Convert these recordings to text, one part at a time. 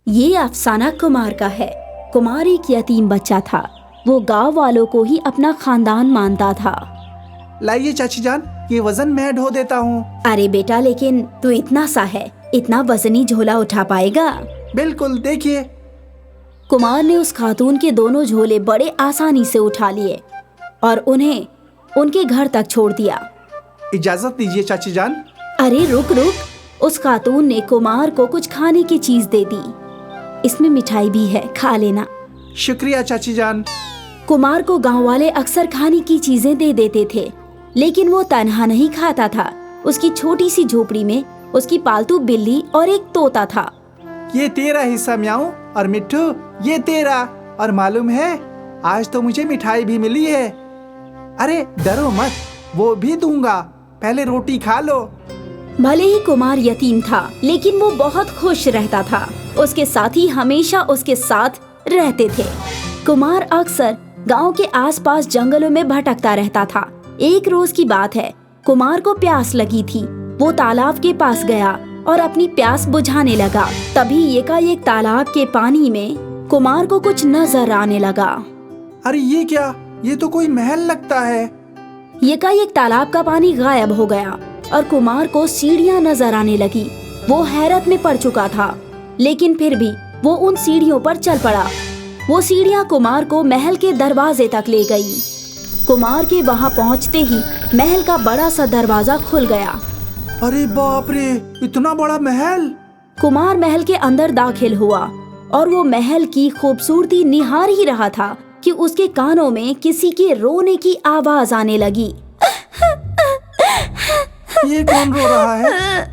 ये अफसाना कुमार का है। कुमार एक यतीम बच्चा था। वो गांव वालों को ही अपना खानदान मानता था। लाइए चाची जान, ये वजन मैं ढो देता हूँ। अरे बेटा, लेकिन तू इतना सा है, इतना वजनी झोला उठा पाएगा? बिल्कुल, देखिए। कुमार ने उस खातून के दोनों झोले बड़े आसानी से उठा लिए और उन्हें उनके घर तक छोड़ दिया। इजाजत दीजिए चाची जान। अरे रुक रुक, उस खातून ने कुमार को कुछ खाने की चीज दे दी। इसमें मिठाई भी है, खा लेना। शुक्रिया चाची जान। कुमार को गांव वाले अक्सर खाने की चीजें दे देते थे, लेकिन वो तन्हा नहीं खाता था। उसकी छोटी सी झोपड़ी में उसकी पालतू बिल्ली और एक तोता था। ये तेरा हिस्सा म्याऊ, और मिट्ठू ये तेरा। और मालूम है, आज तो मुझे मिठाई भी मिली है। अरे डरो मत, वो भी दूंगा, पहले रोटी खा लो। भले ही कुमार यतीम था, लेकिन वो बहुत खुश रहता था। उसके साथी हमेशा उसके साथ रहते थे। कुमार अक्सर गांव के आसपास जंगलों में भटकता रहता था। एक रोज की बात है, कुमार को प्यास लगी थी। वो तालाब के पास गया और अपनी प्यास बुझाने लगा। तभी एकाएक तालाब के पानी में कुमार को कुछ नजर आने लगा। अरे ये क्या? ये तो कोई महल लगता है। एकाएक तालाब का पानी गायब हो गया और कुमार को सीढ़ियां नजर आने लगी। वो हैरत में पड़ चुका था, लेकिन फिर भी वो उन सीढ़ियों पर चल पड़ा। वो सीढ़ियां कुमार को महल के दरवाजे तक ले गई। कुमार के वहां पहुंचते ही महल का बड़ा सा दरवाजा खुल गया। अरे बाप रे, इतना बड़ा महल! कुमार महल के अंदर दाखिल हुआ और वो महल की खूबसूरती निहार ही रहा था कि उसके कानों में किसी के रोने की आवाज आने लगी। ये कौन रो रहा है?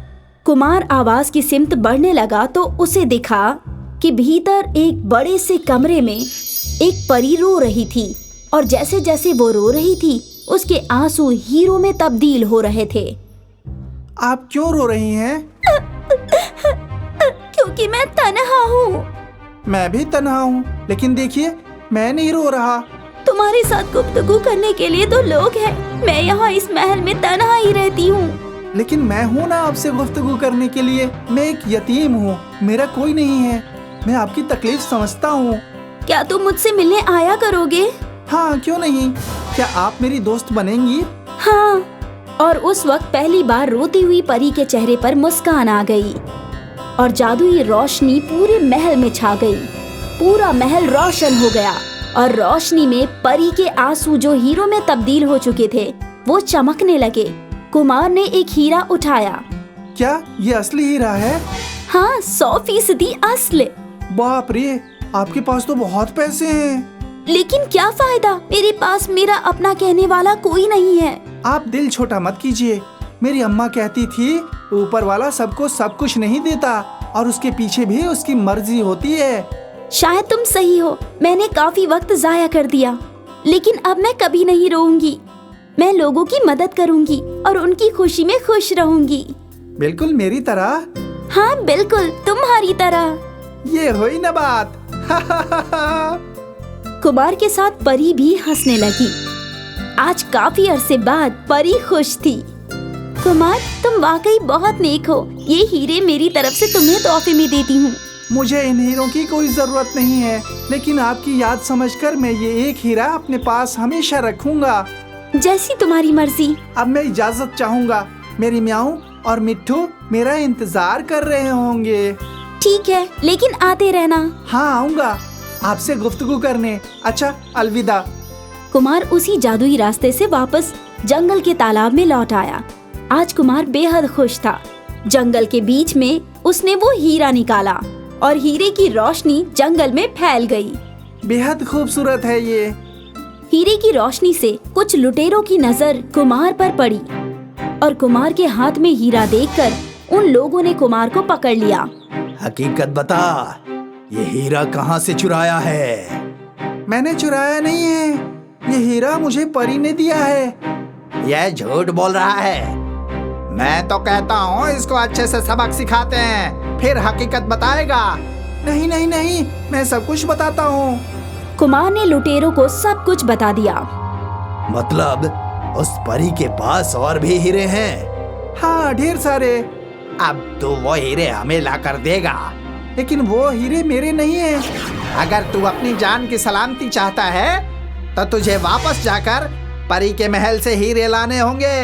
कुमार आवाज की सिमत बढ़ने लगा तो उसे दिखा कि भीतर एक बड़े से कमरे में एक परी रो रही थी, और जैसे जैसे वो रो रही थी उसके आंसू हीरों में तब्दील हो रहे थे। आप क्यों रो रही हैं? क्योंकि मैं तन्हा हूँ। मैं भी तन्हा हूँ, लेकिन देखिए मैं नहीं रो रहा। तुम्हारे साथ गुफ्तगू करने के लिए तो लोग हैं। मैं यहाँ इस महल में तन्हा ही रहती हूँ। लेकिन मैं हूँ ना आपसे गुफ्तगू करने के लिए। मैं एक यतीम हूँ, मेरा कोई नहीं है। मैं आपकी तकलीफ समझता हूँ। क्या तुम मुझसे मिलने आया करोगे? हाँ, क्यों नहीं। क्या आप मेरी दोस्त बनेंगी? हाँ। और उस वक्त पहली बार रोती हुई परी के चेहरे पर मुस्कान आ गई और जादुई रोशनी पूरे महल में छा गई। पूरा महल रोशन हो गया और रोशनी में परी के आंसू जो हीरो में तब्दील हो चुके थे वो चमकने लगे। कुमार ने एक हीरा उठाया। क्या ये असली हीरा है? हाँ, 100% असली। बाप रे, आपके पास तो बहुत पैसे हैं। लेकिन क्या फायदा, मेरे पास मेरा अपना कहने वाला कोई नहीं है। आप दिल छोटा मत कीजिए। मेरी अम्मा कहती थी, ऊपर वाला सबको सब कुछ नहीं देता और उसके पीछे भी उसकी मर्जी होती है। शायद तुम सही हो। मैंने काफी वक्त जाया कर दिया, लेकिन अब मैं कभी नहीं रोऊंगी। मैं लोगों की मदद करूंगी और उनकी खुशी में खुश रहूंगी। बिल्कुल मेरी तरह। हाँ बिल्कुल तुम्हारी तरह। ये हुई ना बात। कुमार के साथ परी भी हंसने लगी। आज काफी अरसे बाद परी खुश थी। कुमार, तुम वाकई बहुत नेक हो। ये हीरे मेरी तरफ से तुम्हें तोहफे में देती हूँ। मुझे इन हीरों की कोई जरूरत नहीं है, लेकिन आपकी याद समझकर मैं ये एक हीरा अपने पास हमेशा रखूंगा। जैसी तुम्हारी मर्जी। अब मैं इजाजत चाहूंगा। मेरी म्याऊ और मिट्ठू मेरा इंतजार कर रहे होंगे। ठीक है, लेकिन आते रहना। हाँ, आऊंगा आपसे गुफ्तगू करने। अच्छा, अलविदा। कुमार उसी जादुई रास्ते से वापस जंगल के तालाब में लौट आया। आज कुमार बेहद खुश था। जंगल के बीच में उसने वो हीरा निकाला और हीरे की रोशनी जंगल में फैल गई। बेहद खूबसूरत है ये। हीरे की रोशनी से कुछ लुटेरों की नजर कुमार पर पड़ी और कुमार के हाथ में हीरा देखकर उन लोगों ने कुमार को पकड़ लिया। हकीकत बता, ये हीरा कहाँ से चुराया है? मैंने चुराया नहीं है, ये हीरा मुझे परी ने दिया है। यह झूठ बोल रहा है। मैं तो कहता हूँ इसको अच्छे से सबक सिखाते हैं, फिर हकीकत बताएगा। नहीं नहीं नहीं, मैं सब कुछ बताता हूँ। कुमार ने लुटेरों को सब कुछ बता दिया। मतलब उस परी के पास और भी हीरे हैं? हाँ, ढेर सारे। अब तो वो हीरे हमें ला कर देगा। लेकिन वो हीरे मेरे नहीं है। अगर तू अपनी जान की सलामती चाहता है तो तुझे वापस जाकर परी के महल से हीरे लाने होंगे।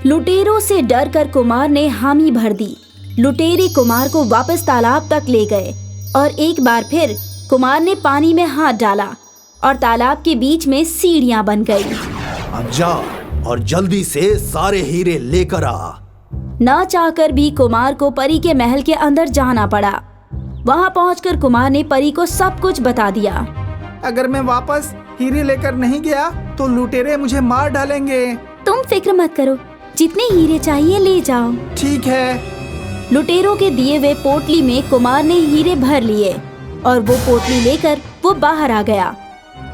लुटेरों से डरकर कुमार ने हामी भर दी। लुटेरे कुमार को वापस तालाब तक ले गए और एक बार फिर कुमार ने पानी में हाथ डाला और तालाब के बीच में सीढ़ियां बन गई। अब जा और जल्दी से सारे हीरे लेकर आ। न चाहकर भी कुमार को परी के महल के अंदर जाना पड़ा। वहां पहुंचकर कुमार ने परी को सब कुछ बता दिया। अगर मैं वापस हीरे लेकर नहीं गया तो लुटेरे मुझे मार डालेंगे। तुम फिक्र मत करो, जितने हीरे चाहिए ले जाओ। ठीक है। लुटेरों के दिए हुए पोटली में कुमार ने हीरे भर लिए और वो पोटली लेकर वो बाहर आ गया।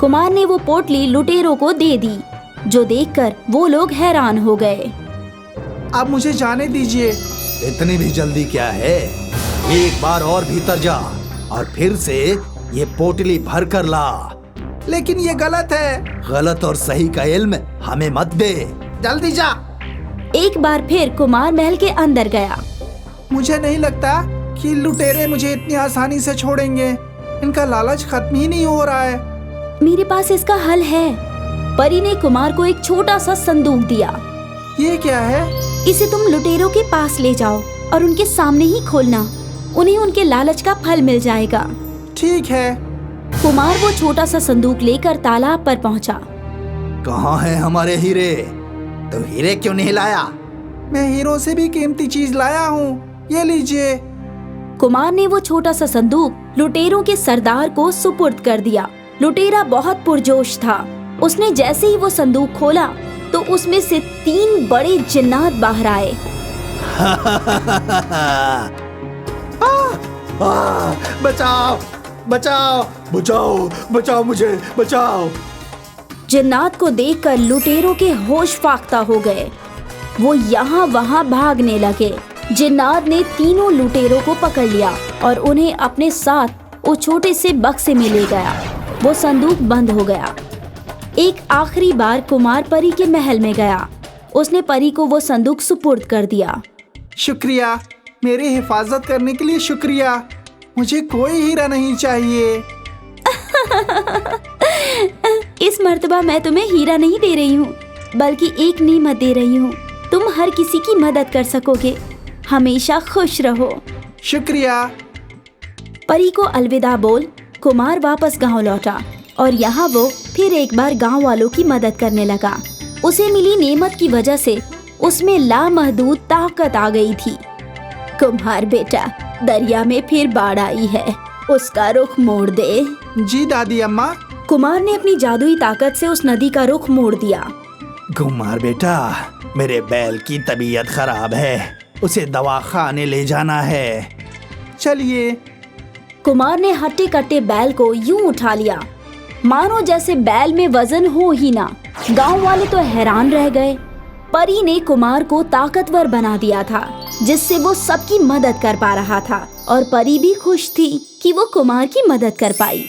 कुमार ने वो पोटली लुटेरों को दे दी, जो देखकर वो लोग हैरान हो गए। अब मुझे जाने दीजिए। इतनी भी जल्दी क्या है? एक बार और भीतर जा और फिर से ये पोटली भर कर ला। लेकिन ये गलत है। गलत और सही का इल्म हमें मत दे। जल्दी जा। एक बार फिर कुमार महल के अंदर गया। मुझे नहीं लगता कि लुटेरे मुझे इतनी आसानी से छोड़ेंगे। इनका लालच खत्म ही नहीं हो रहा है। मेरे पास इसका हल है। परी ने कुमार को एक छोटा सा संदूक दिया। ये क्या है? इसे तुम लुटेरों के पास ले जाओ और उनके सामने ही खोलना। उन्हें उनके लालच का फल मिल जाएगा। ठीक है। कुमार वो छोटा सा संदूक लेकर तालाब पर पहुंचा। कहाँ है हमारे हीरे? तो हीरे क्यों नहीं लाया? मैं हीरों से भी कीमती चीज लाया हूँ। ये लीजिए। कुमार ने वो छोटा सा संदूक लुटेरों के सरदार को सुपुर्द कर दिया। लुटेरा बहुत पुरजोश था। उसने जैसे ही वो संदूक खोला तो उसमें से 3 बड़े जिन्नात बाहर आए। बचाओ बचाओ बचाओ बचाओ मुझे बचाओ। जिन्नात को देखकर लुटेरों के होश फाख्ता हो गए। वो यहाँ वहाँ भागने लगे। जिन्नात ने तीनों लुटेरों को पकड़ लिया और उन्हें अपने साथ वो छोटे से बक्से में ले गया। वो संदूक बंद हो गया। एक आखिरी बार कुमार परी के महल में गया। उसने परी को वो संदूक सुपुर्द कर दिया। शुक्रिया, मेरी हिफाजत करने के लिए शुक्रिया। मुझे कोई हीरा नहीं चाहिए। इस मर्तबा मैं तुम्हें हीरा नहीं दे रही हूँ, बल्कि एक नेमत दे रही हूँ। तुम हर किसी की मदद कर सकोगे। हमेशा खुश रहो। शुक्रिया। परी को अलविदा बोल कुमार वापस गांव लौटा और यहाँ वो फिर एक बार गांव वालों की मदद करने लगा। उसे मिली नेमत की वजह से उसमें लामहदूद ताकत आ गई थी। कुमार बेटा, दरिया में फिर बाढ़ आई है, उसका रुख मोड़ दे। जी दादी अम्मा। कुमार ने अपनी जादुई ताकत से उस नदी का रुख मोड़ दिया। कुमार बेटा, मेरे बैल की तबीयत खराब है, उसे दवाखाने ले जाना है। चलिए। कुमार ने हट्टे कट्टे बैल को यूं उठा लिया मानो जैसे बैल में वजन हो ही ना। गांव वाले तो हैरान रह गए। परी ने कुमार को ताकतवर बना दिया था, जिससे वो सबकी मदद कर पा रहा था और परी भी खुश थी कि वो कुमार की मदद कर पाई।